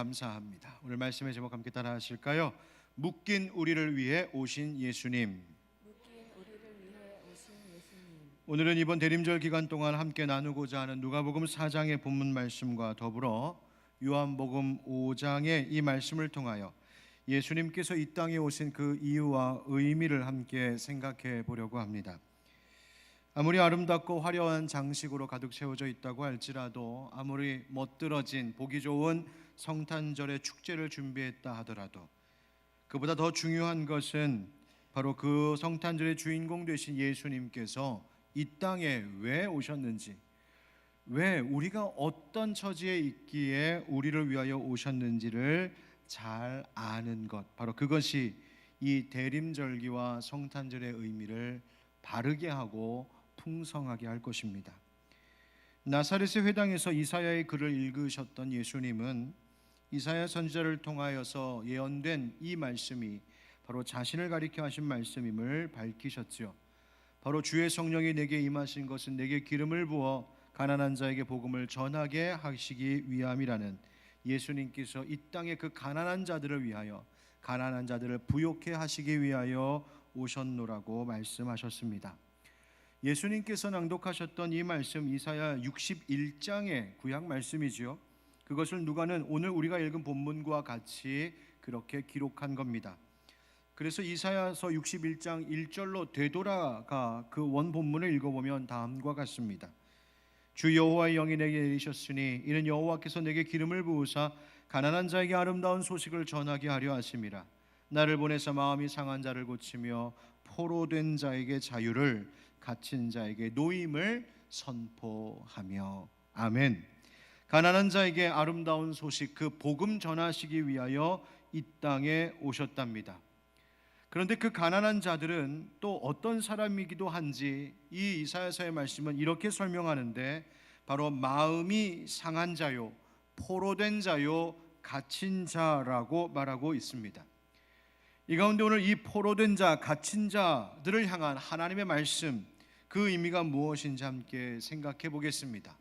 감사합니다. 오늘 말씀의 제목 함께 따라 하실까요? 묶인 우리를 위해 오신 예수님. 오늘은 이번 대림절 기간 동안 함께 나누고자 하는 누가복음 4장의 본문 말씀과 더불어 요한복음 5장의 이 말씀을 통하여 예수님께서 이 땅에 오신 그 이유와 의미를 함께 생각해 보려고 합니다. 아무리 아름답고 화려한 장식으로 가득 채워져 있다고 할지라도, 아무리 멋들어진 보기 좋은 성탄절의 축제를 준비했다 하더라도, 그보다 더 중요한 것은 바로 그 성탄절의 주인공 되신 예수님께서 이 땅에 왜 오셨는지, 왜 우리가 어떤 처지에 있기에 우리를 위하여 오셨는지를 잘 아는 것, 바로 그것이 이 대림절기와 성탄절의 의미를 바르게 하고 풍성하게 할 것입니다. 나사렛의 회당에서 이사야의 글을 읽으셨던 예수님은 이사야 선지자를 통하여서 예언된 이 말씀이 바로 자신을 가리켜 하신 말씀임을 밝히셨지요. 바로 주의 성령이 내게 임하신 것은 내게 기름을 부어 가난한 자에게 복음을 전하게 하시기 위함이라는, 예수님께서 이 땅의 그 가난한 자들을 위하여, 가난한 자들을 부욕해 하시기 위하여 오셨노라고 말씀하셨습니다. 예수님께서 낭독하셨던 이 말씀, 이사야 61장의 구약 말씀이지요. 그것을 누가는 오늘 우리가 읽은 본문과 같이 그렇게 기록한 겁니다. 그래서 이사야서 61장 1절로 되돌아가 그 원 본문을 읽어보면 다음과 같습니다. 주 여호와의 영이 내게 이르셨으니 이는 여호와께서 내게 기름을 부으사 가난한 자에게 아름다운 소식을 전하게 하려 하심이라. 나를 보내사 마음이 상한 자를 고치며 포로된 자에게 자유를, 갇힌 자에게 노임을 선포하며. 아멘. 가난한 자에게 아름다운 소식, 그 복음 전하시기 위하여 이 땅에 오셨답니다. 그런데 그 가난한 자들은 또 어떤 사람이기도 한지 이 이사야서의 말씀은 이렇게 설명하는데, 바로 마음이 상한 자요, 포로된 자요, 갇힌 자라고 말하고 있습니다. 이 가운데 오늘 이 포로된 자, 갇힌 자들을 향한 하나님의 말씀, 그 의미가 무엇인지 함께 생각해 보겠습니다.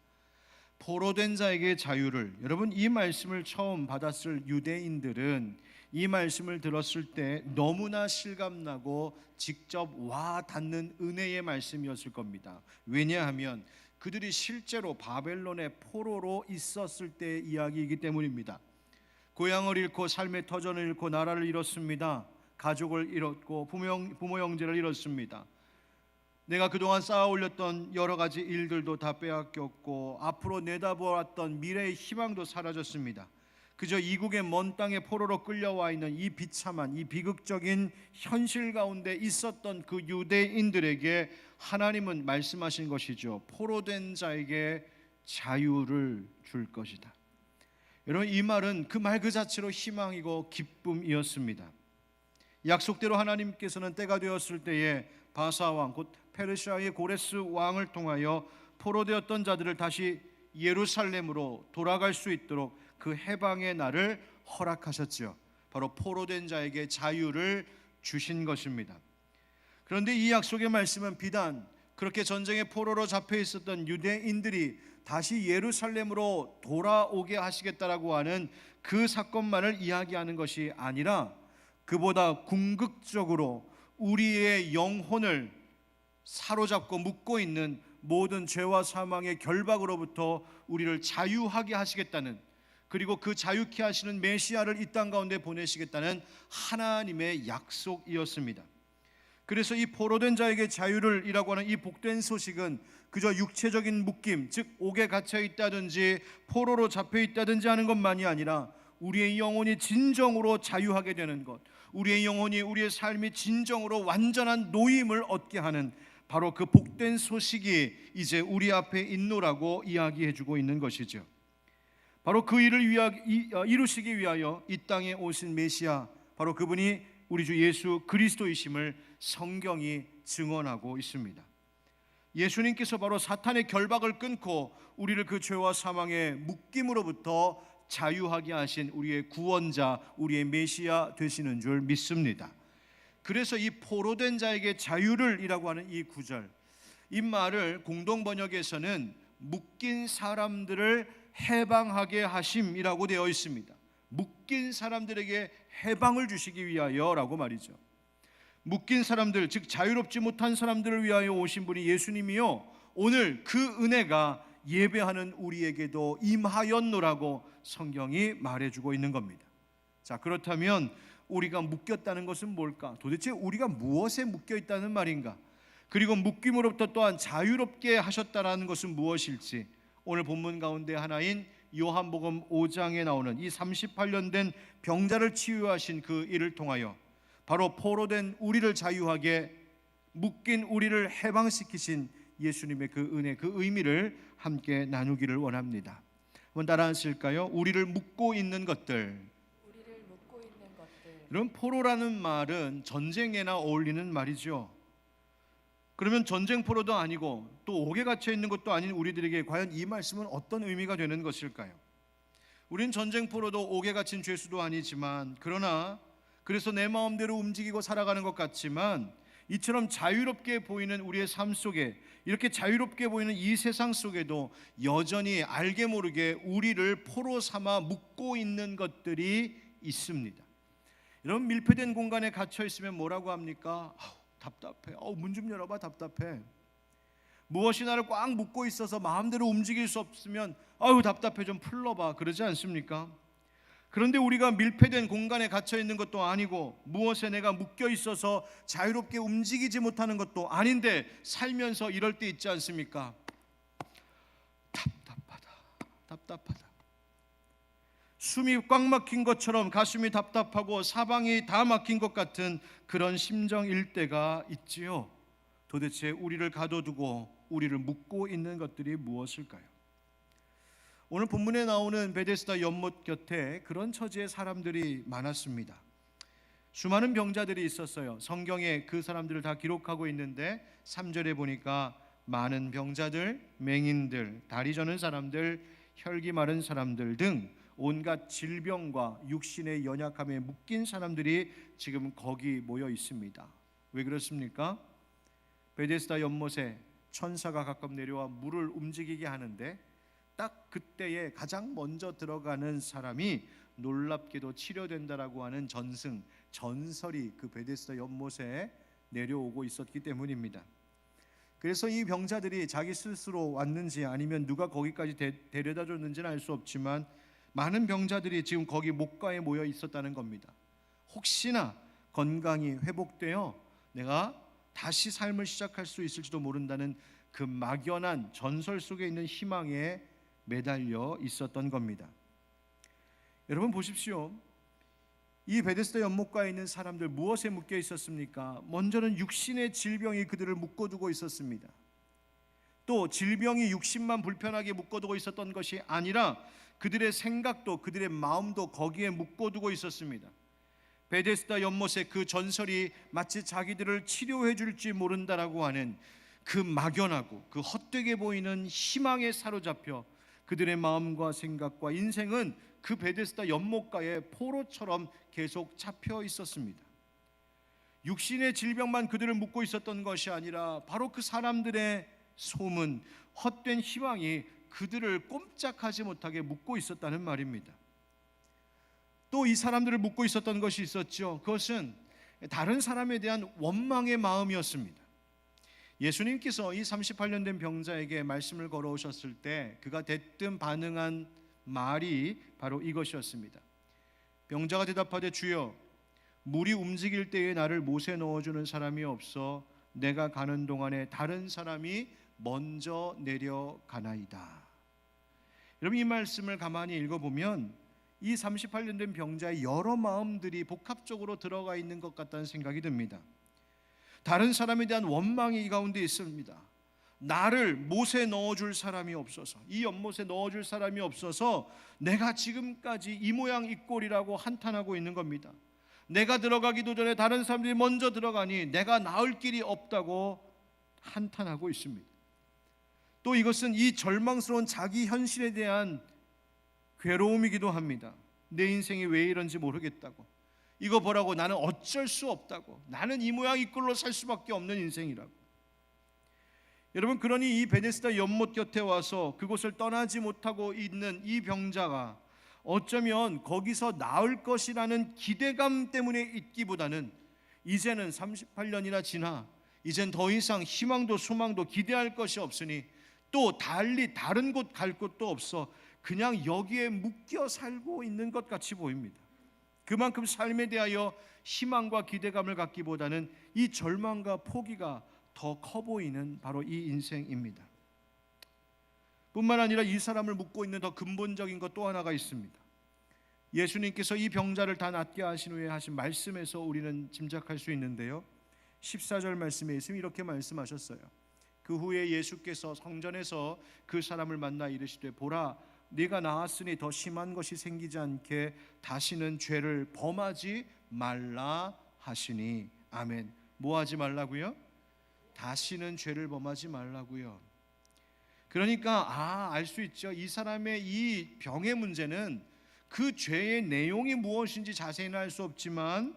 포로된 자에게 자유를, 여러분 이 말씀을 처음 받았을 유대인들은 이 말씀을 들었을 때 너무나 실감나고 직접 와 닿는 은혜의 말씀이었을 겁니다. 왜냐하면 그들이 실제로 바벨론의 포로로 있었을 때의 이야기이기 때문입니다. 고향을 잃고 삶의 터전을 잃고 나라를 잃었습니다. 가족을 잃었고 부모 형제를 잃었습니다. 내가 그동안 쌓아 올렸던 여러 가지 일들도 다 빼앗겼고 앞으로 내다보았던 미래의 희망도 사라졌습니다. 그저 이국의 먼 땅에 포로로 끌려와 있는 이 비참한, 이 비극적인 현실 가운데 있었던 그 유대인들에게 하나님은 말씀하신 것이죠. 포로된 자에게 자유를 줄 것이다. 여러분 이 말은 그 말 그 자체로 희망이고 기쁨이었습니다. 약속대로 하나님께서는 때가 되었을 때에 바사왕, 곧 페르시아의 고레스 왕을 통하여 포로되었던 자들을 다시 예루살렘으로 돌아갈 수 있도록 그 해방의 날을 허락하셨지요. 바로 포로된 자에게 자유를 주신 것입니다. 그런데 이 약속의 말씀은 비단 그렇게 전쟁의 포로로 잡혀 있었던 유대인들이 다시 예루살렘으로 돌아오게 하시겠다라고 하는 그 사건만을 이야기하는 것이 아니라, 그보다 궁극적으로 우리의 영혼을 사로잡고 묶고 있는 모든 죄와 사망의 결박으로부터 우리를 자유하게 하시겠다는, 그리고 그 자유케 하시는 메시아를 이 땅 가운데 보내시겠다는 하나님의 약속이었습니다. 그래서 이 포로된 자에게 자유를 이라고 하는 이 복된 소식은 그저 육체적인 묶임, 즉 옥에 갇혀 있다든지 포로로 잡혀 있다든지 하는 것만이 아니라 우리의 영혼이 진정으로 자유하게 되는 것, 우리의 영혼이, 우리의 삶이 진정으로 완전한 노임을 얻게 하는 바로 그 복된 소식이 이제 우리 앞에 있노라고 이야기해주고 있는 것이죠. 바로 그 일을 이루시기 위하여 이 땅에 오신 메시아, 바로 그분이 우리 주 예수 그리스도이심을 성경이 증언하고 있습니다. 예수님께서 바로 사탄의 결박을 끊고 우리를 그 죄와 사망의 묶임으로부터 자유하게 하신 우리의 구원자, 우리의 메시아 되시는 줄 믿습니다. 그래서 이 포로된 자에게 자유를 이라고 하는 이 구절, 이 말을 공동 번역에서는 묶인 사람들을 해방하게 하심이라고 되어 있습니다. 묶인 사람들에게 해방을 주시기 위하여라고 말이죠. 묶인 사람들, 즉 자유롭지 못한 사람들을 위하여 오신 분이 예수님이요, 오늘 그 은혜가 예배하는 우리에게도 임하였노라고 성경이 말해주고 있는 겁니다. 자, 그렇다면 우리가 묶였다는 것은 뭘까? 도대체 우리가 무엇에 묶여 있다는 말인가? 그리고 묶임으로부터 또한 자유롭게 하셨다라는 것은 무엇일지, 오늘 본문 가운데 하나인 요한복음 5장에 나오는 이 38년 된 병자를 치유하신 그 일을 통하여 바로 포로된 우리를 자유하게, 묶인 우리를 해방시키신 예수님의 그 은혜, 그 의미를 함께 나누기를 원합니다. 한번 따라 하실까요? 우리를 묶고 있는 것들. 여러분, 포로라는 말은 전쟁에나 어울리는 말이죠. 그러면 전쟁 포로도 아니고 또 옥에 갇혀 있는 것도 아닌 우리들에게 과연 이 말씀은 어떤 의미가 되는 것일까요? 우린 전쟁 포로도 옥에 갇힌 죄수도 아니지만, 그래서 내 마음대로 움직이고 살아가는 것 같지만, 이처럼 자유롭게 보이는 우리의 삶 속에, 이렇게 자유롭게 보이는 이 세상 속에도 여전히 알게 모르게 우리를 포로 삼아 묶고 있는 것들이 있습니다. 이런 밀폐된 공간에 갇혀 있으면 뭐라고 합니까? 답답해. 문 좀 열어봐. 답답해. 무엇이 나를 꽉 묶고 있어서 마음대로 움직일 수 없으면 답답해. 좀 풀러봐. 그러지 않습니까? 그런데 우리가 밀폐된 공간에 갇혀 있는 것도 아니고, 무엇에 내가 묶여 있어서 자유롭게 움직이지 못하는 것도 아닌데 살면서 이럴 때 있지 않습니까? 답답하다. 숨이 꽉 막힌 것처럼 가슴이 답답하고 사방이 다 막힌 것 같은 그런 심정일 때가 있지요. 도대체 우리를 가둬두고 우리를 묶고 있는 것들이 무엇일까요? 오늘 본문에 나오는 베데스다 연못 곁에 그런 처지의 사람들이 많았습니다. 수많은 병자들이 있었어요. 성경에 그 사람들을 다 기록하고 있는데 3절에 보니까 많은 병자들, 맹인들, 다리 저는 사람들, 혈기 마른 사람들 등 온갖 질병과 육신의 연약함에 묶인 사람들이 지금 거기 모여 있습니다. 왜 그렇습니까? 베데스다 연못에 천사가 가끔 내려와 물을 움직이게 하는데, 딱 그때에 가장 먼저 들어가는 사람이 놀랍게도 치료된다라고 하는 전설이 그 베데스다 연못에 내려오고 있었기 때문입니다. 그래서 이 병자들이 자기 스스로 왔는지 아니면 누가 거기까지 데려다 줬는지는 알 수 없지만, 많은 병자들이 지금 거기 목가에 모여 있었다는 겁니다. 혹시나 건강이 회복되어 내가 다시 삶을 시작할 수 있을지도 모른다는 그 막연한 전설 속에 있는 희망에 매달려 있었던 겁니다. 여러분 보십시오. 이 베데스다 연못가에 있는 사람들 무엇에 묶여 있었습니까? 먼저는 육신의 질병이 그들을 묶어두고 있었습니다. 또 질병이 육신만 불편하게 묶어두고 있었던 것이 아니라 그들의 생각도, 그들의 마음도 거기에 묶어두고 있었습니다. 베데스다 연못의 그 전설이 마치 자기들을 치료해 줄지 모른다라고 하는 그 막연하고 그 헛되게 보이는 희망에 사로잡혀 그들의 마음과 생각과 인생은 그 베데스다 연못가에 포로처럼 계속 잡혀 있었습니다. 육신의 질병만 그들을 묶고 있었던 것이 아니라 바로 그 사람들의 소문, 헛된 희망이 그들을 꼼짝하지 못하게 묶고 있었다는 말입니다. 또 이 사람들을 묶고 있었던 것이 있었죠. 그것은 다른 사람에 대한 원망의 마음이었습니다. 예수님께서 이 38년 된 병자에게 말씀을 걸어오셨을 때 그가 대뜸 반응한 말이 바로 이것이었습니다. 병자가 대답하되 주여, 물이 움직일 때에 나를 못에 넣어주는 사람이 없어 내가 가는 동안에 다른 사람이 먼저 내려가나이다. 여러분, 이 말씀을 가만히 읽어보면 이 38년 된 병자의 여러 마음들이 복합적으로 들어가 있는 것 같다는 생각이 듭니다. 다른 사람에 대한 원망이 이 가운데 있습니다. 나를 못에 넣어줄 사람이 없어서, 이 연못에 넣어줄 사람이 없어서 내가 지금까지 이 모양 이 꼴이라고 한탄하고 있는 겁니다. 내가 들어가기도 전에 다른 사람들이 먼저 들어가니 내가 나을 길이 없다고 한탄하고 있습니다. 또 이것은 이 절망스러운 자기 현실에 대한 괴로움이기도 합니다. 내 인생이 왜 이런지 모르겠다고, 이거 보라고 나는 어쩔 수 없다고, 나는 이 모양 이 꼴로 살 수밖에 없는 인생이라고. 여러분, 그러니 이 베데스다 연못 곁에 와서 그곳을 떠나지 못하고 있는 이 병자가 어쩌면 거기서 나을 것이라는 기대감 때문에 있기보다는 이제는 38년이나 지나 이젠 더 이상 희망도 소망도 기대할 것이 없으니 또 달리 다른 곳 갈 곳도 없어 그냥 여기에 묶여 살고 있는 것 같이 보입니다. 그만큼 삶에 대하여 희망과 기대감을 갖기보다는 이 절망과 포기가 더 커 보이는 바로 이 인생입니다. 뿐만 아니라 이 사람을 묶고 있는 더 근본적인 것 또 하나가 있습니다. 예수님께서 이 병자를 다 낫게 하신 후에 하신 말씀에서 우리는 짐작할 수 있는데요, 14절 말씀에 있으면 이렇게 말씀하셨어요. 그 후에 예수께서 성전에서 그 사람을 만나 이르시되 보라 네가 나았으니 더 심한 것이 생기지 않게 다시는 죄를 범하지 말라 하시니. 아멘. 뭐 하지 말라고요? 다시는 죄를 범하지 말라고요. 그러니까 알 수 있죠. 이 사람의 이 병의 문제는 그 죄의 내용이 무엇인지 자세히는 알 수 없지만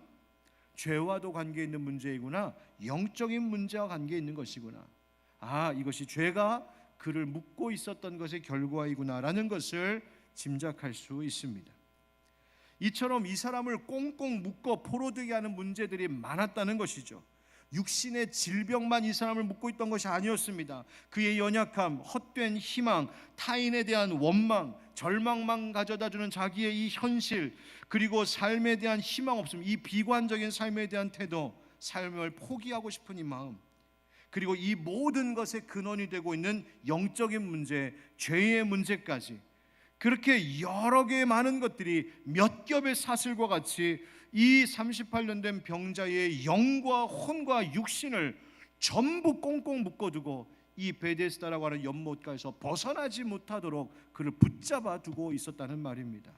죄와도 관계 있는 문제이구나, 영적인 문제와 관계 있는 것이구나, 이것이 죄가 그를 묶고 있었던 것의 결과이구나라는 것을 짐작할 수 있습니다. 이처럼 이 사람을 꽁꽁 묶어 포로되게 하는 문제들이 많았다는 것이죠. 육신의 질병만 이 사람을 묶고 있던 것이 아니었습니다. 그의 연약함, 헛된 희망, 타인에 대한 원망, 절망만 가져다주는 자기의 이 현실, 그리고 삶에 대한 희망 없음, 이 비관적인 삶에 대한 태도, 삶을 포기하고 싶은 이 마음, 그리고 이 모든 것의 근원이 되고 있는 영적인 문제, 죄의 문제까지, 그렇게 여러 개의 많은 것들이 몇 겹의 사슬과 같이 이 38년 된 병자의 영과 혼과 육신을 전부 꽁꽁 묶어두고 이 베데스다라고 하는 연못가에서 벗어나지 못하도록 그를 붙잡아 두고 있었다는 말입니다.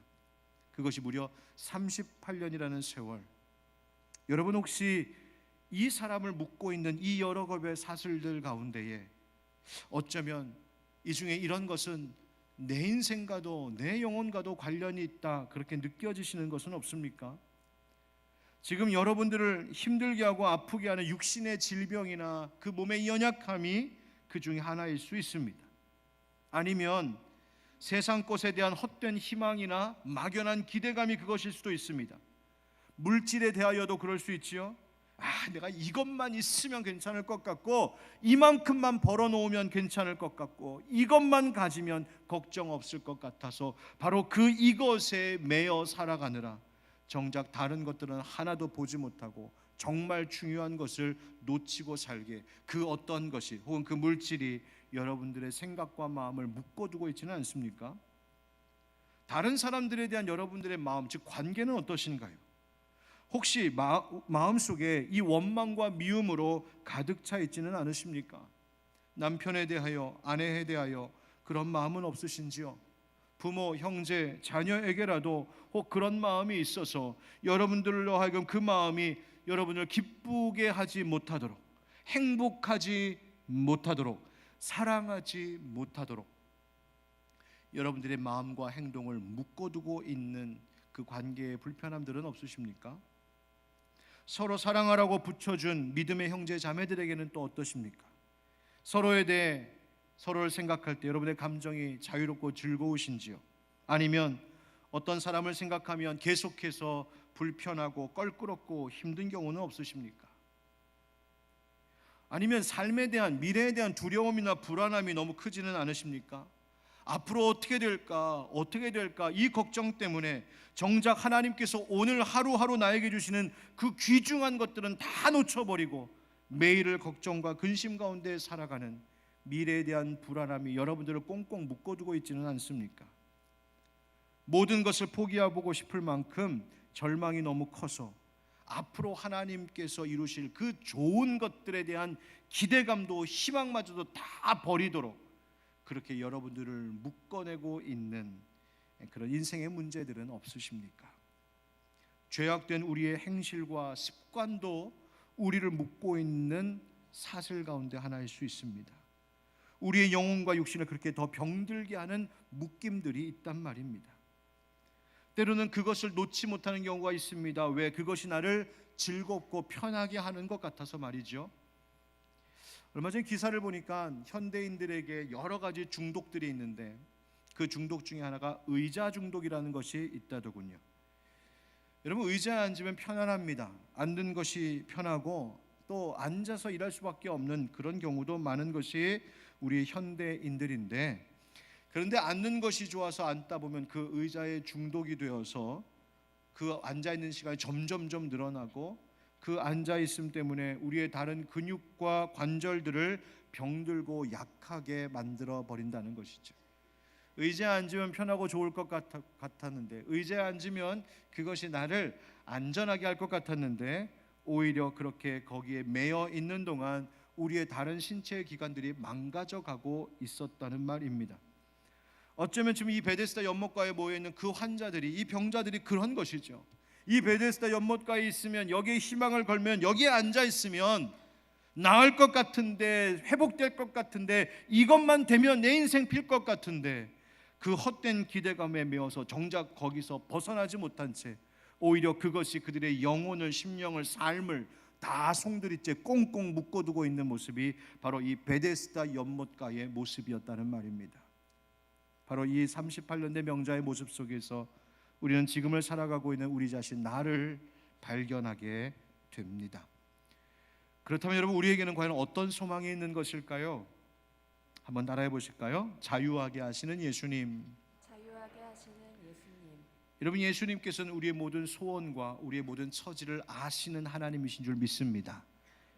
그것이 무려 38년이라는 세월. 여러분 혹시 이 사람을 묶고 있는 이 여러 겹의 사슬들 가운데에 어쩌면 이 중에 이런 것은 내 인생과도 내 영혼과도 관련이 있다, 그렇게 느껴지시는 것은 없습니까? 지금 여러분들을 힘들게 하고 아프게 하는 육신의 질병이나 그 몸의 연약함이 그 중에 하나일 수 있습니다. 아니면 세상 것에 대한 헛된 희망이나 막연한 기대감이 그것일 수도 있습니다. 물질에 대하여도 그럴 수 있지요. 내가 이것만 있으면 괜찮을 것 같고, 이만큼만 벌어놓으면 괜찮을 것 같고, 이것만 가지면 걱정 없을 것 같아서 바로 그 이것에 매여 살아가느라 정작 다른 것들은 하나도 보지 못하고 정말 중요한 것을 놓치고 살게, 그 어떤 것이 혹은 그 물질이 여러분들의 생각과 마음을 묶어두고 있지는 않습니까? 다른 사람들에 대한 여러분들의 마음, 즉 관계는 어떠신가요? 혹시 마음속에 이 원망과 미움으로 가득 차 있지는 않으십니까? 남편에 대하여, 아내에 대하여 그런 마음은 없으신지요? 부모, 형제, 자녀에게라도 혹 그런 마음이 있어서 여러분들로 하여금 그 마음이 여러분을 기쁘게 하지 못하도록, 행복하지 못하도록, 사랑하지 못하도록 여러분들의 마음과 행동을 묶어두고 있는 그 관계의 불편함들은 없으십니까? 서로 사랑하라고 붙여준 믿음의 형제 자매들에게는 또 어떠십니까? 서로에 대해, 서로를 생각할 때 여러분의 감정이 자유롭고 즐거우신지요? 아니면 어떤 사람을 생각하면 계속해서 불편하고 껄끄럽고 힘든 경우는 없으십니까? 아니면 삶에 대한, 미래에 대한 두려움이나 불안함이 너무 크지는 않으십니까? 앞으로 어떻게 될까 이 걱정 때문에 정작 하나님께서 오늘 하루하루 나에게 주시는 그 귀중한 것들은 다 놓쳐버리고 매일을 걱정과 근심 가운데 살아가는 미래에 대한 불안함이 여러분들을 꽁꽁 묶어두고 있지는 않습니까? 모든 것을 포기해보고 싶을 만큼 절망이 너무 커서 앞으로 하나님께서 이루실 그 좋은 것들에 대한 기대감도 희망마저도 다 버리도록 그렇게 여러분들을 묶어내고 있는 그런 인생의 문제들은 없으십니까? 죄악된 우리의 행실과 습관도 우리를 묶고 있는 사슬 가운데 하나일 수 있습니다. 우리의 영혼과 육신을 그렇게 더 병들게 하는 묶임들이 있단 말입니다. 때로는 그것을 놓지 못하는 경우가 있습니다. 왜? 그것이 나를 즐겁고 편하게 하는 것 같아서 말이죠. 얼마 전에 기사를 보니까 현대인들에게 여러 가지 중독들이 있는데 그 중독 중에 하나가 의자 중독이라는 것이 있다더군요. 여러분, 의자에 앉으면 편안합니다. 앉는 것이 편하고 또 앉아서 일할 수밖에 없는 그런 경우도 많은 것이 우리 현대인들인데, 그런데 앉는 것이 좋아서 앉다 보면 그 의자에 중독이 되어서 그 앉아있는 시간이 점점점 늘어나고 그 앉아있음 때문에 우리의 다른 근육과 관절들을 병들고 약하게 만들어 버린다는 것이죠. 의자에 앉으면 편하고 좋을 것 같았는데, 의자에 앉으면 그것이 나를 안전하게 할 것 같았는데, 오히려 그렇게 거기에 매여 있는 동안 우리의 다른 신체의 기관들이 망가져 가고 있었다는 말입니다. 어쩌면 지금 이 베데스다 연못가에 모여있는 그 환자들이, 이 병자들이 그런 것이죠. 이 베데스다 연못가에 있으면, 여기에 희망을 걸면, 여기에 앉아있으면 나을 것 같은데, 회복될 것 같은데, 이것만 되면 내 인생 필 것 같은데, 그 헛된 기대감에 매어서 정작 거기서 벗어나지 못한 채 오히려 그것이 그들의 영혼을, 심령을, 삶을 다 송두리째 꽁꽁 묶어두고 있는 모습이 바로 이 베데스다 연못가의 모습이었다는 말입니다. 바로 이 38년대 명자의 모습 속에서 우리는 지금을 살아가고 있는 우리 자신, 나를 발견하게 됩니다. 그렇다면 여러분, 우리에게는 과연 어떤 소망이 있는 것일까요? 한번 따라해 보실까요? 자유하게 하시는 예수님. 자유하게 하시는 예수님. 여러분, 예수님께서는 우리의 모든 소원과 우리의 모든 처지를 아시는 하나님이신 줄 믿습니다.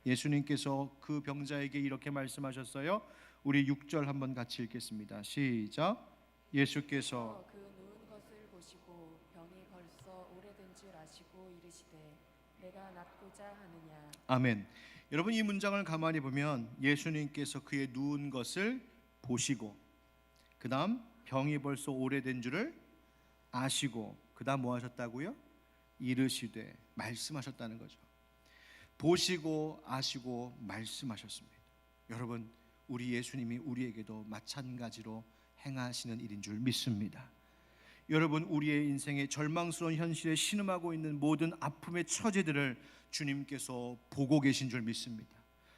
예수님께서 그 병자에게 이렇게 말씀하셨어요. 우리 6절 한번 같이 읽겠습니다. 시작. 예수께서 그 누운 것을 보시고 병이 벌써 오래된 줄 아시고 이르시되 내가 낫고자 하느냐. 아멘. 여러분, 이 문장을 가만히 보면 예수님께서 그의 누운 것을 보시고, 그 다음 병이 벌써 오래된 줄을 아시고, 그 다음 뭐 하셨다고요? 이르시되, 말씀하셨다는 거죠. 보시고 아시고 말씀하셨습니다. 여러분, 우리 예수님이 우리에게도 마찬가지로 행하시는 일인 줄 믿습니다. 여러분, 우리의 인생의 절망스러운 현실에 신음하고 있는 모든 아픔의 처지들을 주님께서 보고 계신 줄 믿습니다.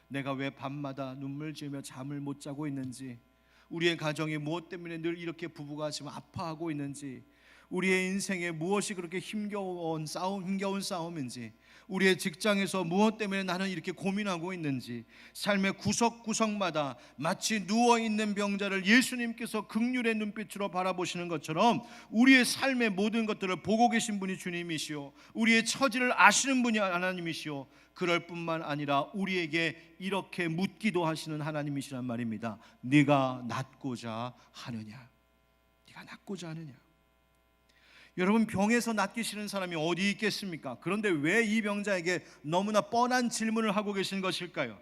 내가 왜 밤마다 눈물 지으며 잠을 못 자고 있는지, 우리의 가정이 무엇 때문에 늘 이렇게 부부가 지금 아파하고 있는지, 우리의 인생에 무엇이 그렇게 힘겨운 싸움인지, 우리의 직장에서 무엇 때문에 나는 이렇게 고민하고 있는지, 삶의 구석구석마다 마치 누워있는 병자를 예수님께서 긍휼의 눈빛으로 바라보시는 것처럼 우리의 삶의 모든 것들을 보고 계신 분이 주님이시오, 우리의 처지를 아시는 분이 하나님이시오. 그럴 뿐만 아니라 우리에게 이렇게 묻기도 하시는 하나님이시란 말입니다. 네가 낫고자 하느냐? 네가 낫고자 하느냐? 여러분, 병에서 낫기 싫은 사람이 어디 있겠습니까? 그런데 왜 이 병자에게 너무나 뻔한 질문을 하고 계신 것일까요?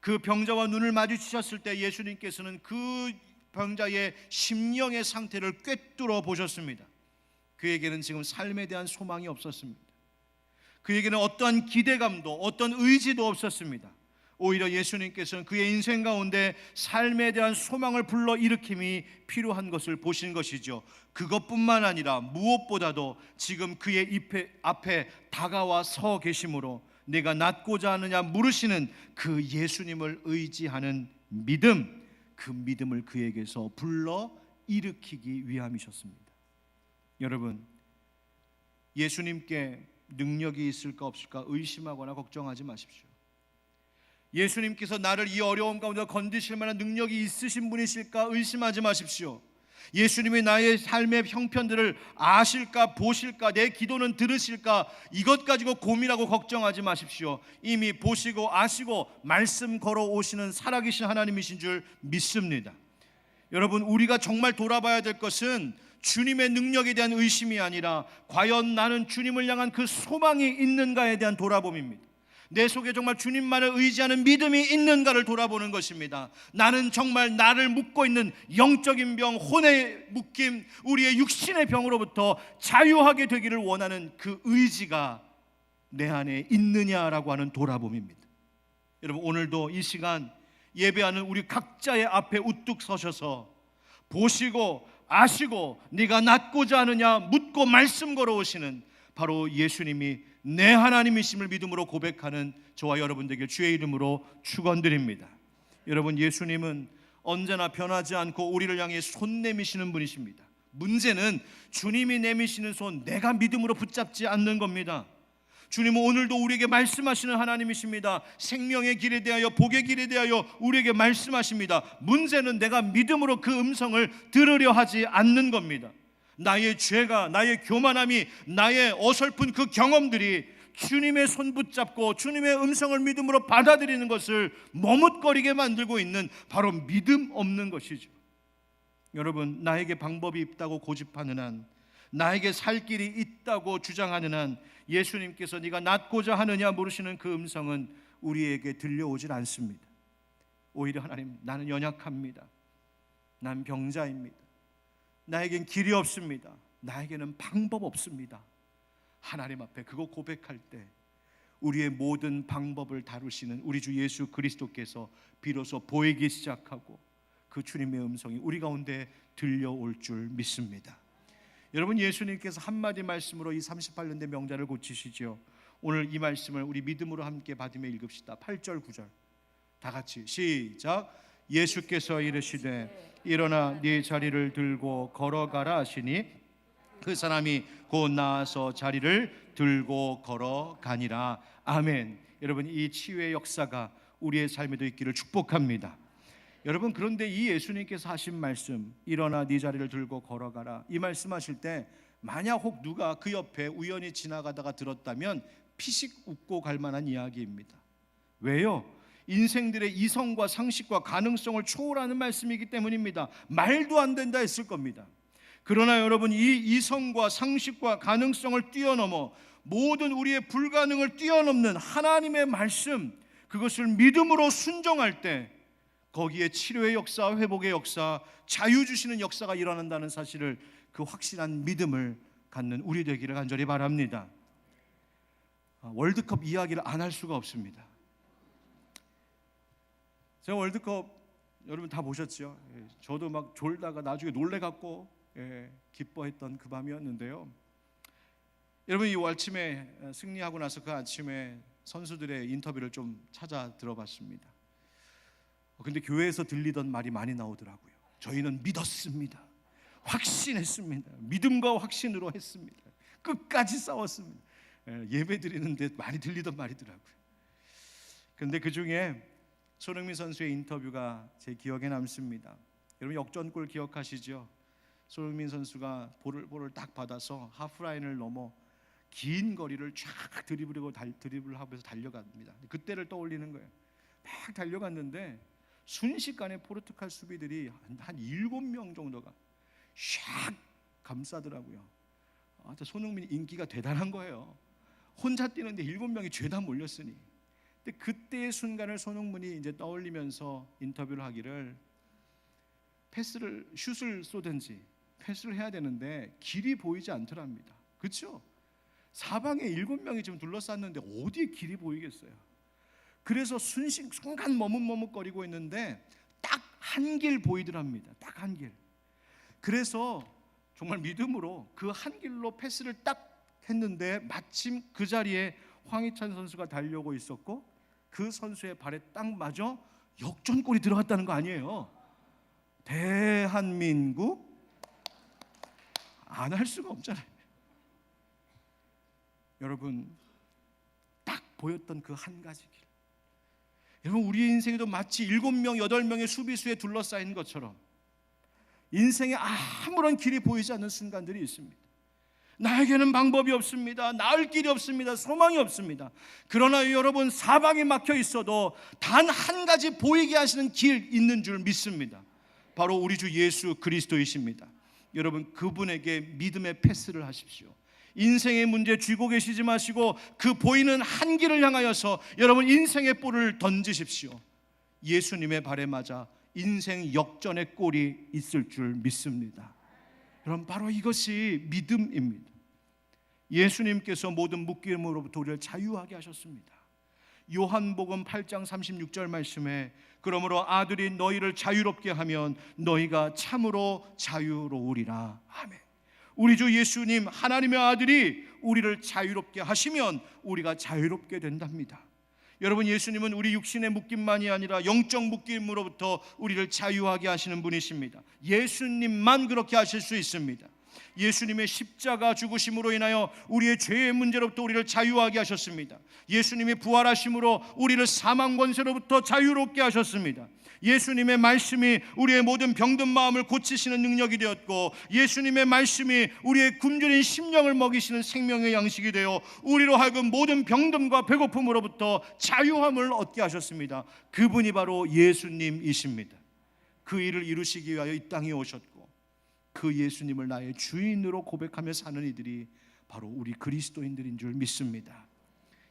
그 병자와 눈을 마주치셨을 때 예수님께서는 그 병자의 심령의 상태를 꿰뚫어 보셨습니다. 그에게는 지금 삶에 대한 소망이 없었습니다. 그에게는 어떠한 기대감도 어떤 의지도 없었습니다. 오히려 예수님께서는 그의 인생 가운데 삶에 대한 소망을 불러일으킴이 필요한 것을 보신 것이죠. 그것뿐만 아니라 무엇보다도 지금 그의 앞에 다가와 서 계심으로 내가 낫고자 하느냐 물으시는 그 예수님을 의지하는 믿음, 그 믿음을 그에게서 불러일으키기 위함이셨습니다. 여러분, 예수님께 능력이 있을까 없을까 의심하거나 걱정하지 마십시오. 예수님께서 나를 이 어려움 가운데 건드실 만한 능력이 있으신 분이실까 의심하지 마십시오. 예수님이 나의 삶의 형편들을 아실까 보실까, 내 기도는 들으실까, 이것 가지고 고민하고 걱정하지 마십시오. 이미 보시고 아시고 말씀 걸어오시는 살아계신 하나님이신 줄 믿습니다. 여러분, 우리가 정말 돌아봐야 될 것은 주님의 능력에 대한 의심이 아니라 과연 나는 주님을 향한 그 소망이 있는가에 대한 돌아봄입니다. 내 속에 정말 주님만을 의지하는 믿음이 있는가를 돌아보는 것입니다. 나는 정말 나를 묶고 있는 영적인 병, 혼의 묶임, 우리의 육신의 병으로부터 자유하게 되기를 원하는 그 의지가 내 안에 있느냐라고 하는 돌아봄입니다. 여러분, 오늘도 이 시간 예배하는 우리 각자의 앞에 우뚝 서셔서 보시고 아시고 네가 낫고자 하느냐 묻고 말씀 걸어오시는 바로 예수님이 내 하나님이심을 믿음으로 고백하는 저와 여러분 되길 주의 이름으로 축원드립니다. 여러분, 예수님은 언제나 변하지 않고 우리를 향해 손 내미시는 분이십니다. 문제는 주님이 내미시는 손 내가 믿음으로 붙잡지 않는 겁니다. 주님은 오늘도 우리에게 말씀하시는 하나님이십니다. 생명의 길에 대하여 복의 길에 대하여 우리에게 말씀하십니다. 문제는 내가 믿음으로 그 음성을 들으려 하지 않는 겁니다. 나의 죄가, 나의 교만함이, 나의 어설픈 그 경험들이 주님의 손 붙잡고 주님의 음성을 믿음으로 받아들이는 것을 머뭇거리게 만들고 있는 바로 믿음 없는 것이죠. 여러분, 나에게 방법이 있다고 고집하는 한, 나에게 살 길이 있다고 주장하는 한 예수님께서 네가 낫고자 하느냐 물으시는 그 음성은 우리에게 들려오질 않습니다. 오히려 하나님, 나는 연약합니다. 난 병자입니다. 나에겐 길이 없습니다. 나에게는 방법 없습니다. 하나님 앞에 그거 고백할 때 우리의 모든 방법을 다루시는 우리 주 예수 그리스도께서 비로소 보이기 시작하고 그 주님의 음성이 우리 가운데 들려올 줄 믿습니다. 여러분, 예수님께서 한마디 말씀으로 이 38년 된 명자를 고치시죠. 오늘 이 말씀을 우리 믿음으로 함께 받으며 읽읍시다. 8절 9절 다 같이 시작. 예수께서 이르시되 일어나 네 자리를 들고 걸어가라 하시니 그 사람이 곧 나아서 자리를 들고 걸어가니라. 아멘. 여러분, 이 치유의 역사가 우리의 삶에도 있기를 축복합니다. 여러분, 그런데 이 예수님께서 하신 말씀, 일어나 네 자리를 들고 걸어가라, 이 말씀하실 때 만약 혹 누가 그 옆에 우연히 지나가다가 들었다면 피식 웃고 갈 만한 이야기입니다. 왜요? 인생들의 이성과 상식과 가능성을 초월하는 말씀이기 때문입니다. 말도 안 된다 했을 겁니다. 그러나 여러분, 이 이성과 상식과 가능성을 뛰어넘어 모든 우리의 불가능을 뛰어넘는 하나님의 말씀, 그것을 믿음으로 순종할 때 거기에 치료의 역사, 회복의 역사, 자유 주시는 역사가 일어난다는 사실을, 그 확실한 믿음을 갖는 우리 되기를 간절히 바랍니다. 월드컵 이야기를 안 할 수가 없습니다. 제가 월드컵 여러분 다 보셨죠? 저도 막 졸다가 나중에 놀래갖고 기뻐했던 그 밤이었는데요. 여러분, 이 아침에 승리하고 나서 그 아침에 선수들의 인터뷰를 좀 찾아 들어봤습니다. 근데 교회에서 들리던 말이 많이 나오더라고요. 저희는 믿었습니다. 확신했습니다. 믿음과 확신으로 했습니다. 끝까지 싸웠습니다. 예배 드리는데 많이 들리던 말이더라고요. 그런데 그 중에 손흥민 선수의 인터뷰가 제 기억에 남습니다. 여러분, 역전골 기억하시죠? 손흥민 선수가 볼을 딱 받아서 하프라인을 넘어 긴 거리를 쫙 드리블하면서 달려갑니다. 그때를 떠올리는 거예요. 막 달려갔는데 순식간에 포르투갈 수비들이 한 7명 정도가 샥 감싸더라고요. 손흥민이 인기가 대단한 거예요. 혼자 뛰는데 7명이 죄다 몰렸으니. 근데 그때의 순간을 손흥민이 이제 떠올리면서 인터뷰를 하기를, 슛을 쏘든지 패스를 해야 되는데 길이 보이지 않더랍니다. 그렇죠? 사방에 7명이 지금 둘러쌌는데 어디에 길이 보이겠어요? 그래서 순간 머뭇머뭇거리고 있는데 딱 한 길 보이더랍니다. 딱 한 길. 그래서 정말 믿음으로 그 한 길로 패스를 딱 했는데 마침 그 자리에 황희찬 선수가 달려오고 있었고 그 선수의 발에 딱 맞아 역전골이 들어갔다는 거 아니에요. 대한민국 안 할 수가 없잖아요. 여러분, 딱 보였던 그 한 가지 길. 여러분, 우리의 인생에도 마치 7명, 8명의 수비수에 둘러싸인 것처럼 인생에 아무런 길이 보이지 않는 순간들이 있습니다. 나에게는 방법이 없습니다. 나을 길이 없습니다. 소망이 없습니다. 그러나 여러분, 사방에 막혀 있어도 단 한 가지 보이게 하시는 길 있는 줄 믿습니다. 바로 우리 주 예수 그리스도이십니다. 여러분, 그분에게 믿음의 패스를 하십시오. 인생의 문제 쥐고 계시지 마시고 그 보이는 한 길을 향하여서 여러분 인생의 볼을 던지십시오. 예수님의 발에 맞아 인생 역전의 골이 있을 줄 믿습니다. 여러분, 바로 이것이 믿음입니다. 예수님께서 모든 묶임으로부터 우리를 자유하게 하셨습니다. 요한복음 8장 36절 말씀에 그러므로 아들이 너희를 자유롭게 하면 너희가 참으로 자유로우리라. 아멘. 우리 주 예수님, 하나님의 아들이 우리를 자유롭게 하시면 우리가 자유롭게 된답니다. 여러분, 예수님은 우리 육신의 묶임만이 아니라 영적 묶임으로부터 우리를 자유하게 하시는 분이십니다. 예수님만 그렇게 하실 수 있습니다. 예수님의 십자가 죽으심으로 인하여 우리의 죄의 문제로부터 우리를 자유하게 하셨습니다. 예수님의 부활하심으로 우리를 사망 권세로부터 자유롭게 하셨습니다. 예수님의 말씀이 우리의 모든 병든 마음을 고치시는 능력이 되었고, 예수님의 말씀이 우리의 굶주린 심령을 먹이시는 생명의 양식이 되어 우리로 하여금 모든 병듦과 배고픔으로부터 자유함을 얻게 하셨습니다. 그분이 바로 예수님이십니다. 그 일을 이루시기 위하여 이 땅에 오셨고, 그 예수님을 나의 주인으로 고백하며 사는 이들이 바로 우리 그리스도인들인 줄 믿습니다.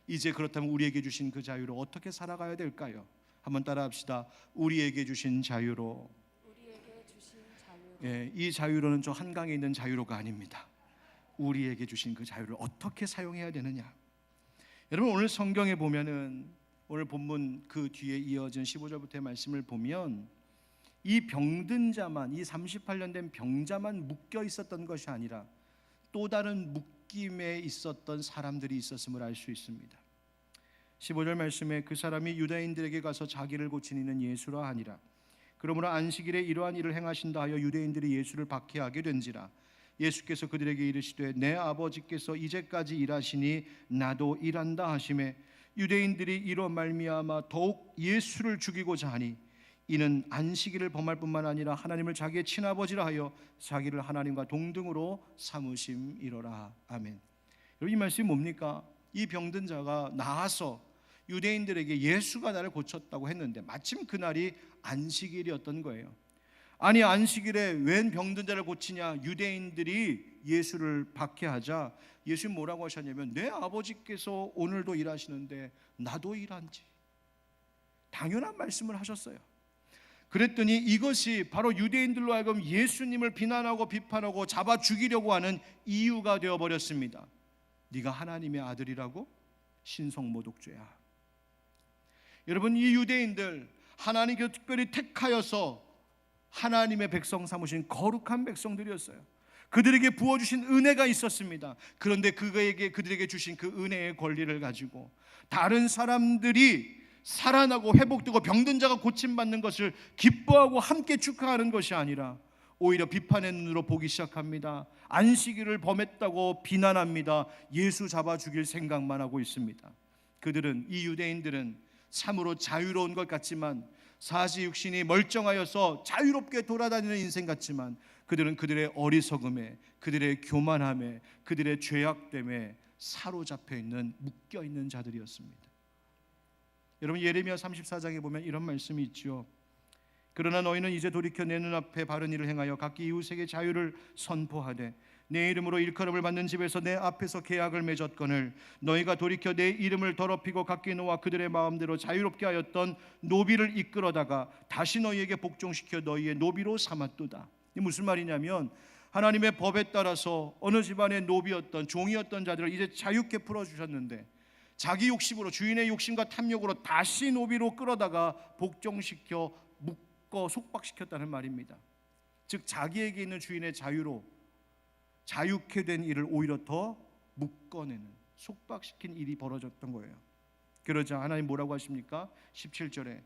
이제 그렇다면 우리에게 주신 그 자유로 어떻게 살아가야 될까요? 한번 따라합시다. 우리에게 주신 자유로. 예, 이 자유로는 저 한강에 있는 자유로가 아닙니다. 우리에게 주신 그 자유를 어떻게 사용해야 되느냐. 여러분, 오늘 성경에 보면은, 오늘 본문 그 뒤에 이어진 15절부터의 말씀을 보면, 이 병든 자만, 이 38년 된 병자만 묶여 있었던 것이 아니라 또 다른 묶임에 있었던 사람들이 있었음을 알 수 있습니다. 15절 말씀에 그 사람이 유대인들에게 가서 자기를 고친 이는 예수라 하니라. 그러므로 안식일에 이러한 일을 행하신다 하여 유대인들이 예수를 박해하게 된지라. 예수께서 그들에게 이르시되 내 아버지께서 이제까지 일하시니 나도 일한다 하시매, 유대인들이 이로 말미암아 더욱 예수를 죽이고자 하니 이는 안식일을 범할 뿐만 아니라 하나님을 자기의 친아버지라 하여 자기를 하나님과 동등으로 삼으심이로라. 아멘. 여러분, 이 말씀이 뭡니까? 이 병든 자가 나와서 유대인들에게 예수가 나를 고쳤다고 했는데 마침 그날이 안식일이었던 거예요. 아니, 안식일에 웬 병든 자를 고치냐? 유대인들이 예수를 박해하자 예수님 뭐라고 하셨냐면, 내 아버지께서 오늘도 일하시는데 나도 일한지. 당연한 말씀을 하셨어요. 그랬더니 이것이 바로 유대인들로 하여금 예수님을 비난하고 비판하고 잡아 죽이려고 하는 이유가 되어버렸습니다. 네가 하나님의 아들이라고? 신성모독죄야. 여러분, 이 유대인들 하나님께서 특별히 택하여서 하나님의 백성 삼으신 거룩한 백성들이었어요. 그들에게 부어주신 은혜가 있었습니다. 그런데 그들에게 주신 그 은혜의 권리를 가지고 다른 사람들이 살아나고 회복되고 병든 자가 고침받는 것을 기뻐하고 함께 축하하는 것이 아니라 오히려 비판의 눈으로 보기 시작합니다. 안식일을 범했다고 비난합니다. 예수 잡아 죽일 생각만 하고 있습니다. 이 유대인들은 참으로 자유로운 것 같지만, 사지육신이 멀쩡하여서 자유롭게 돌아다니는 인생 같지만, 그들은 그들의 어리석음에, 그들의 교만함에, 그들의 죄악됨에 사로잡혀 있는, 묶여 있는 자들이었습니다. 여러분, 예레미야 34장에 보면 이런 말씀이 있죠. 그러나 너희는 이제 돌이켜 내 눈앞에 바른 일을 행하여 각기 이웃에게 자유를 선포하되 내 이름으로 일컬음을 받는 집에서 내 앞에서 계약을 맺었거늘 너희가 돌이켜 내 이름을 더럽히고 각기 놓아 그들의 마음대로 자유롭게 하였던 노비를 이끌어다가 다시 너희에게 복종시켜 너희의 노비로 삼았도다. 이게 무슨 말이냐면, 하나님의 법에 따라서 어느 집안의 노비였던, 종이었던 자들을 이제 자유케 풀어주셨는데 자기 욕심으로, 주인의 욕심과 탐욕으로 다시 노비로 끌어다가 복종시켜 묶어 속박시켰다는 말입니다. 즉, 자기에게 있는 주인의 자유로 자유케 된 일을 오히려 더 묶어내는, 속박시킨 일이 벌어졌던 거예요. 그러자 하나님 뭐라고 하십니까? 17절에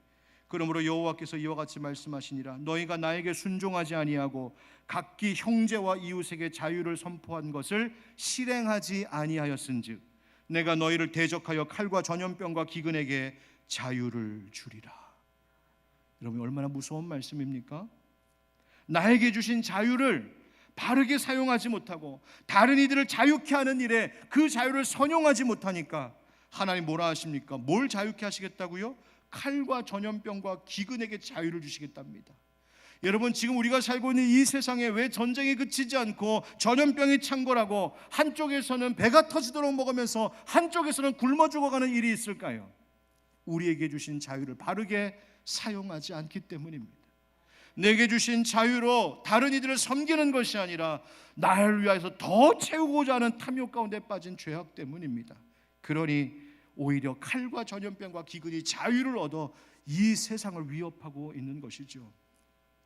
그러므로 여호와께서 이와 같이 말씀하시니라. 너희가 나에게 순종하지 아니하고 각기 형제와 이웃에게 자유를 선포한 것을 실행하지 아니하였은즉 내가 너희를 대적하여 칼과 전염병과 기근에게 자유를 주리라. 여러분, 얼마나 무서운 말씀입니까? 나에게 주신 자유를 바르게 사용하지 못하고 다른 이들을 자유케 하는 일에 그 자유를 선용하지 못하니까 하나님 뭐라 하십니까? 뭘 자유케 하시겠다고요? 칼과 전염병과 기근에게 자유를 주시겠답니다. 여러분, 지금 우리가 살고 있는 이 세상에 왜 전쟁이 그치지 않고 전염병이 창궐하고 한쪽에서는 배가 터지도록 먹으면서 한쪽에서는 굶어 죽어가는 일이 있을까요? 우리에게 주신 자유를 바르게 사용하지 않기 때문입니다. 내게 주신 자유로 다른 이들을 섬기는 것이 아니라 나를 위해서 더 채우고자 하는 탐욕 가운데 빠진 죄악 때문입니다. 그러니 오히려 칼과 전염병과 기근이 자유를 얻어 이 세상을 위협하고 있는 것이죠.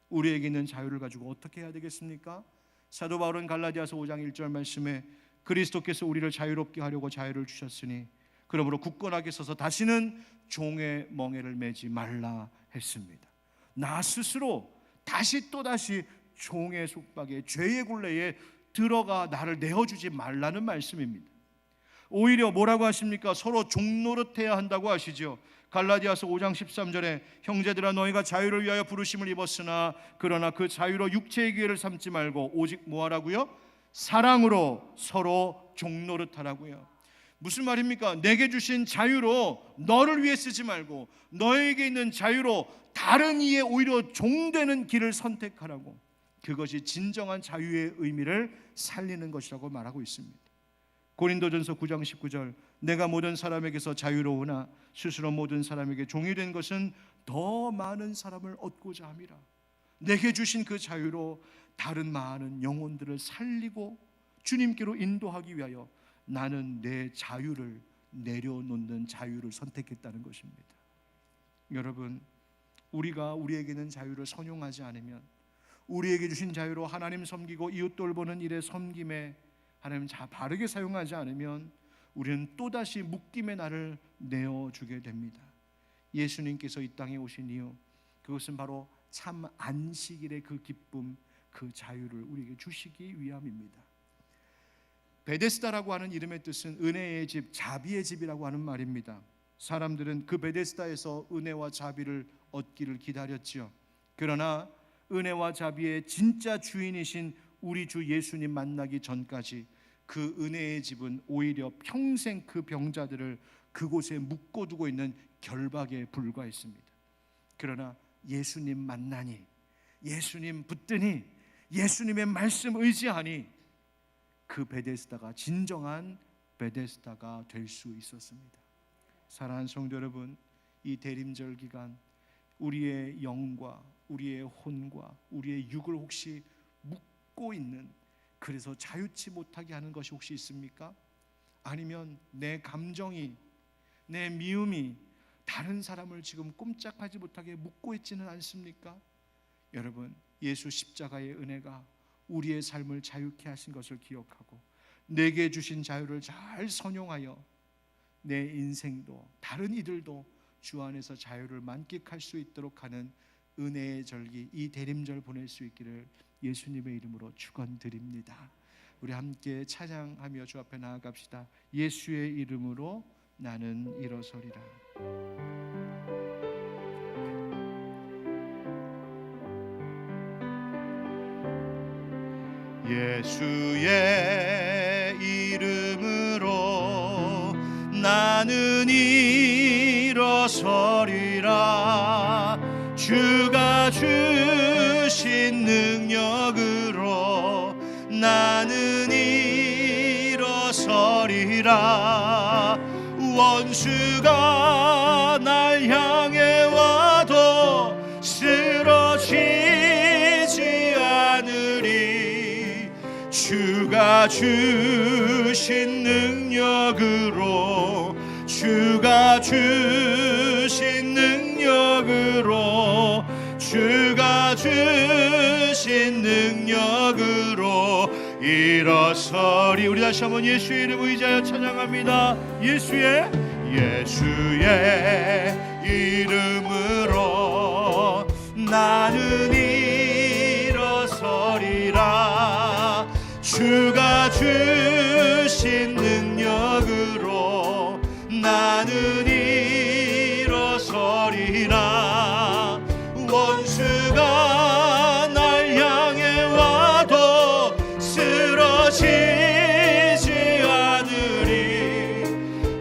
우리에게 있는 자유를 가지고 어떻게 해야 되겠습니까? 사도 바울은 갈라디아서 5장 1절 말씀에 그리스도께서 우리를 자유롭게 하려고 자유를 주셨으니 그러므로 굳건하게 서서 다시는 종의 멍에를 매지 말라 했습니다. 나 스스로 또다시 종의 속박에, 죄의 굴레에 들어가 나를 내어주지 말라는 말씀입니다. 오히려 뭐라고 하십니까? 서로 종노릇해야 한다고 하시죠. 갈라디아서 5장 13절에 형제들아 너희가 자유를 위하여 부르심을 입었으나 그러나 그 자유로 육체의 기회를 삼지 말고 오직 뭐하라고요? 사랑으로 서로 종노릇하라고요. 무슨 말입니까? 내게 주신 자유로 너를 위해 쓰지 말고 너에게 있는 자유로 다른 이에 오히려 종되는 길을 선택하라고. 그것이 진정한 자유의 의미를 살리는 것이라고 말하고 있습니다. 고린도전서 9장 19절 내가 모든 사람에게서 자유로우나 스스로 모든 사람에게 종이 된 것은 더 많은 사람을 얻고자 함이라. 내게 주신 그 자유로 다른 많은 영혼들을 살리고 주님께로 인도하기 위하여 나는 내 자유를 내려놓는 자유를 선택했다는 것입니다. 여러분, 우리가 우리에게는 자유를 선용하지 않으면, 우리에게 주신 자유로 하나님 섬기고 이웃 돌보는 일에 섬김에 하나님 바르게 사용하지 않으면 우리는 또다시 묶임의 날을 내어주게 됩니다. 예수님께서 이 땅에 오신 이유, 그것은 바로 참 안식일의 그 기쁨, 그 자유를 우리에게 주시기 위함입니다. 베데스다라고 하는 이름의 뜻은 은혜의 집, 자비의 집이라고 하는 말입니다. 사람들은 그 베데스다에서 은혜와 자비를 얻기를 기다렸지요. 그러나 은혜와 자비의 진짜 주인이신 우리 주 예수님 만나기 전까지 그 은혜의 집은 오히려 평생 그 병자들을 그곳에 묶어두고 있는 결박에 불과했습니다. 그러나 예수님 만나니, 예수님 붙드니, 예수님의 말씀 의지하니 그 베데스다가 진정한 베데스다가 될 수 있었습니다. 사랑하는 성도 여러분, 이 대림절 기간 우리의 영과 우리의 혼과 우리의 육을 혹시 묶고 있는, 그래서 자유치 못하게 하는 것이 혹시 있습니까? 아니면 내 감정이, 내 미움이 다른 사람을 지금 꼼짝하지 못하게 묶고 있지는 않습니까? 여러분, 예수 십자가의 은혜가 우리의 삶을 자유케 하신 것을 기억하고 내게 주신 자유를 잘 선용하여 내 인생도 다른 이들도 주 안에서 자유를 만끽할 수 있도록 하는 은혜의 절기, 이 대림절 보낼 수 있기를 예수님의 이름으로 축원드립니다. 우리 함께 찬양하며 주 앞에 나아갑시다. 예수의 이름으로 나는 일어서리라. 예수의 이름으로 나는 일어서리라. 주가 주신 능력으로 나는 일어서리라. 원수가 날 향해 와도 쓰러지지 않으리. 주가 주신 능력으로, 주가 주신 능력으로, 주가 주신 능력으로 일어서리. 우리 다시 한번 예수의 이름 의지하여 찬양합니다. 예수의 이름으로 나는 일어서리라. 주가 주신 능력으로 나는 일어서리라. 원수가 날 향해 와도 쓰러지지 않으리.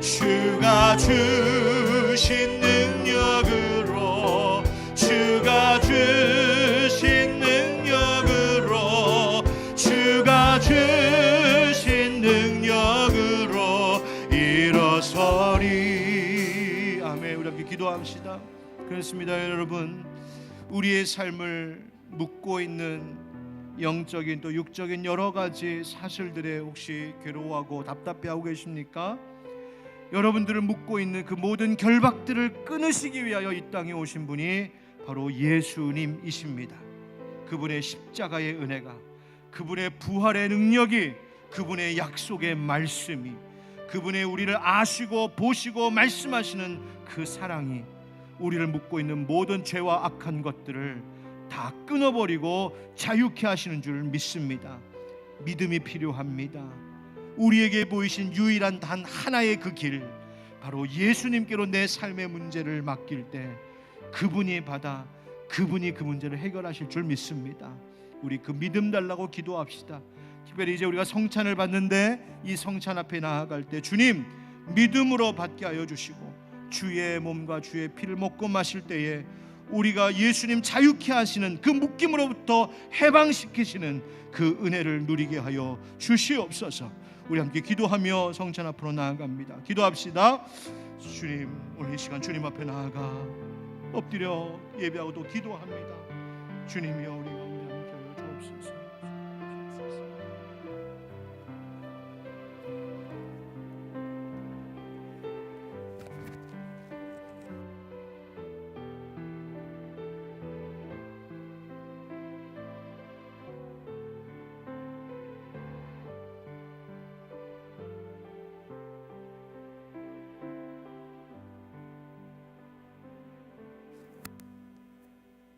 주가 주신 능력으로, 주가 주신 능력으로, 주가 주신 능력으로 일어서리. 아멘. 우리 함께 기도합시다. 그렇습니다. 여러분, 우리의 삶을 묶고 있는 영적인 또 육적인 여러 가지 사실들에 혹시 괴로워하고 답답해하고 계십니까? 여러분들을 묶고 있는 그 모든 결박들을 끊으시기 위하여 이 땅에 오신 분이 바로 예수님이십니다. 그분의 십자가의 은혜가, 그분의 부활의 능력이, 그분의 약속의 말씀이, 그분의 우리를 아시고 보시고 말씀하시는 그 사랑이 우리를 묶고 있는 모든 죄와 악한 것들을 다 끊어버리고 자유케 하시는 줄 믿습니다. 믿음이 필요합니다. 우리에게 보이신 유일한 단 하나의 그 길, 바로 예수님께로 내 삶의 문제를 맡길 때 그분이 받아 그분이 그 문제를 해결하실 줄 믿습니다. 우리 그 믿음 달라고 기도합시다. 특별히 이제 우리가 성찬을 받는데 이 성찬 앞에 나아갈 때 주님 믿음으로 받게 하여 주시고 주의 몸과 주의 피를 먹고 마실 때에 우리가 예수님 자유케 하시는 그 묶임으로부터 해방시키시는 그 은혜를 누리게 하여 주시옵소서. 우리 함께 기도하며 성찬 앞으로 나아갑니다. 기도합시다. 주님, 오늘 이 시간 주님 앞에 나아가 엎드려 예배하고 또 기도합니다. 주님이여 우리 가운데 함께 하여 주옵소서.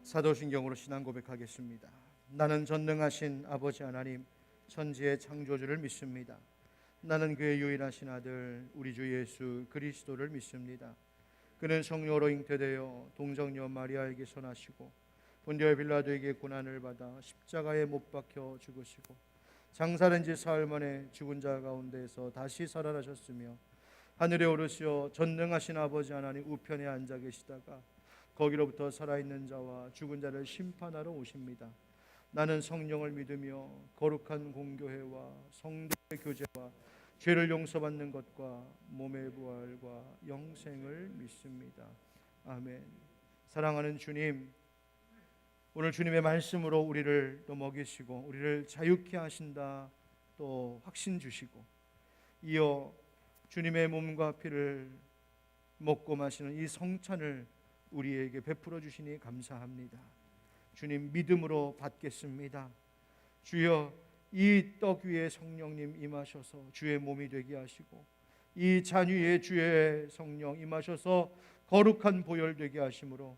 사도신경으로 신앙 고백하겠습니다. 나는 전능하신 아버지 하나님 천지의 창조주를 믿습니다. 나는 그의 유일하신 아들 우리 주 예수 그리스도를 믿습니다. 그는 성령으로 잉태되어 동정녀 마리아에게서 나시고 본디오 빌라도에게 고난을 받아 십자가에 못 박혀 죽으시고 장사된 지 사흘 만에 죽은 자 가운데에서 다시 살아나셨으며 하늘에 오르시어 전능하신 아버지 하나님 우편에 앉아 계시다가 거기로부터 살아있는 자와 죽은 자를 심판하러 오십니다. 나는 성령을 믿으며 거룩한 공교회와 성도의 교제와 죄를 용서받는 것과 몸의 부활과 영생을 믿습니다. 아멘. 사랑하는 주님, 오늘 주님의 말씀으로 우리를 또 먹이시고 우리를 자유케 하신다 또 확신 주시고 이어 주님의 몸과 피를 먹고 마시는 이 성찬을 우리에게 베풀어 주시니 감사합니다. 주님 믿음으로 받겠습니다. 주여 이 떡 위에 성령님 임하셔서 주의 몸이 되게 하시고 이 잔 위에 주의 성령 임하셔서 거룩한 보혈 되게 하심으로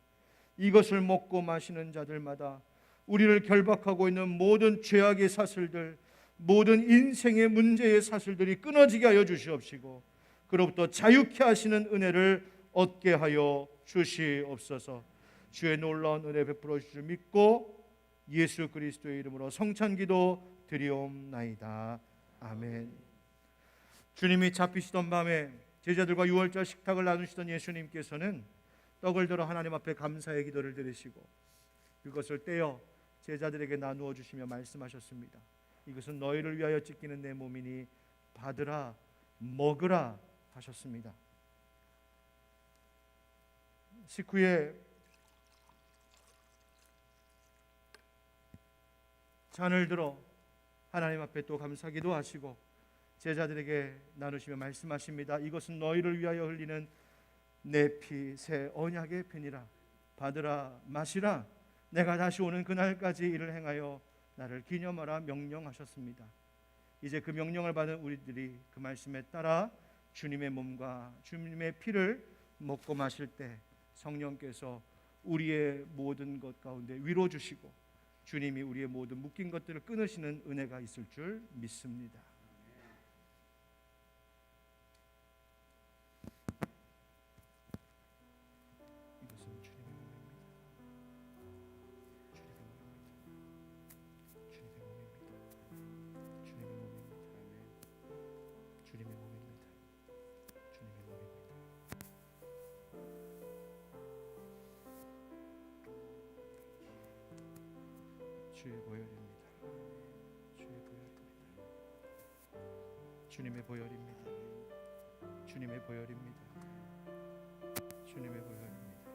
이것을 먹고 마시는 자들마다 우리를 결박하고 있는 모든 죄악의 사슬들, 모든 인생의 문제의 사슬들이 끊어지게 하여 주시옵시고 그로부터 자유케 하시는 은혜를 얻게 하여 주시옵소서. 주의 놀라운 은혜 베풀어 주실 줄 믿고 예수 그리스도의 이름으로 성찬기도 드리옵나이다. 아멘. 주님이 잡히시던 밤에 제자들과 유월절 식탁을 나누시던 예수님께서는 떡을 들어 하나님 앞에 감사의 기도를 드리시고 그것을 떼어 제자들에게 나누어 주시며 말씀하셨습니다. 이것은 너희를 위하여 찢기는 내 몸이니 받으라 먹으라 하셨습니다. 식후에 잔을 들어 하나님 앞에 또 감사기도 하시고 제자들에게 나누시며 말씀하십니다. 이것은 너희를 위하여 흘리는 내 피 새 언약의 피니라. 받으라 마시라. 내가 다시 오는 그날까지 이를 행하여 나를 기념하라 명령하셨습니다. 이제 그 명령을 받은 우리들이 그 말씀에 따라 주님의 몸과 주님의 피를 먹고 마실 때 성령께서 우리의 모든 것 가운데 위로 주시고 주님이 우리의 모든 묶인 것들을 끊으시는 은혜가 있을 줄 믿습니다. 이것은 주님의 몸입니다. 주님의 몸입니다. 주님의 몸입니다. 주님의 몸입니다. 주님의 몸입니다. 주의 보혈입니다. 주의 보혈입니다. 주님의 보혈입니다. 주님의 보혈입니다. 주님의 보혈입니다.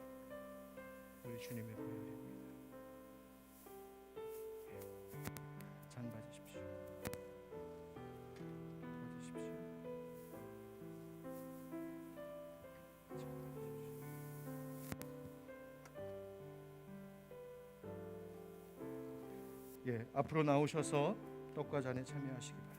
우리 주님의 보혈입니다. 잔 받으십시오. 받으십시오. 예, 앞으로 나오셔서 떡과 잔에 참여하시기 바랍니다.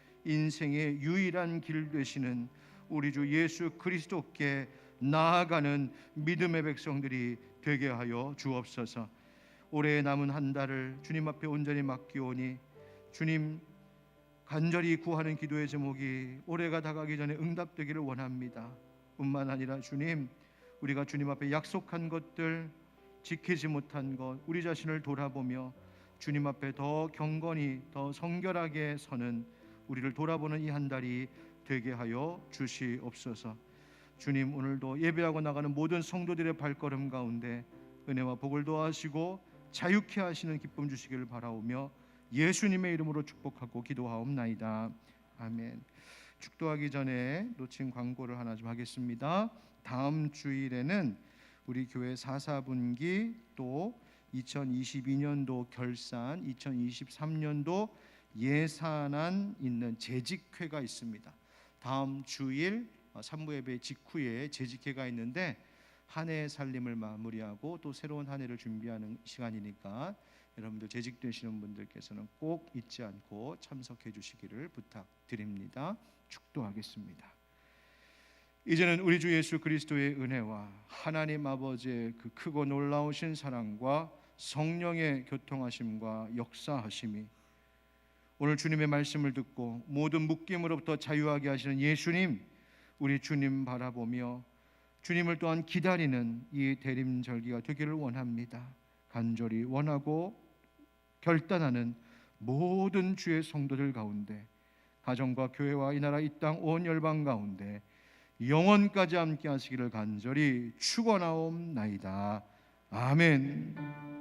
인생의 유일한 길 되시는 우리 주 예수 그리스도께 나아가는 믿음의 백성들이 되게 하여 주옵소서. 올해 남은 한 달을 주님 앞에 온전히 맡기오니 주님, 간절히 구하는 기도의 제목이 올해가 다가기 전에 응답되기를 원합니다. 뿐만 아니라 주님, 우리가 주님 앞에 약속한 것들 지키지 못한 것, 우리 자신을 돌아보며 주님 앞에 더 경건히 더 성결하게 서는 우리를 돌아보는 이 한 달이 되게 하여 주시옵소서. 주님, 오늘도 예배하고 나가는 모든 성도들의 발걸음 가운데 은혜와 복을 더하시고 자유케 하시는 기쁨 주시기를 바라오며 예수님의 이름으로 축복하고 기도하옵나이다. 아멘. 축도하기 전에 놓친 광고를 하나 좀 하겠습니다. 다음 주일에는 우리 교회 4분기 또 2022년도 결산, 2023년도 예산안 있는 재직회가 있습니다. 다음 주일 산부 예배 직후에 재직회가 있는데 한 해의 살림을 마무리하고 또 새로운 한 해를 준비하는 시간이니까 여러분들 재직되시는 분들께서는 꼭 잊지 않고 참석해 주시기를 부탁드립니다. 축도하겠습니다. 이제는 우리 주 예수 그리스도의 은혜와 하나님 아버지의 그 크고 놀라우신 사랑과 성령의 교통하심과 역사하심이 오늘 주님의 말씀을 듣고 모든 묶임으로부터 자유하게 하시는 예수님, 우리 주님 바라보며 주님을 또한 기다리는 이 대림절기가 되기를 원합니다. 간절히 원하고 결단하는 모든 주의 성도들 가운데, 가정과 교회와 이 나라 이 땅 온 열방 가운데 영원까지 함께 하시기를 간절히 축원하옵나이다. 아멘.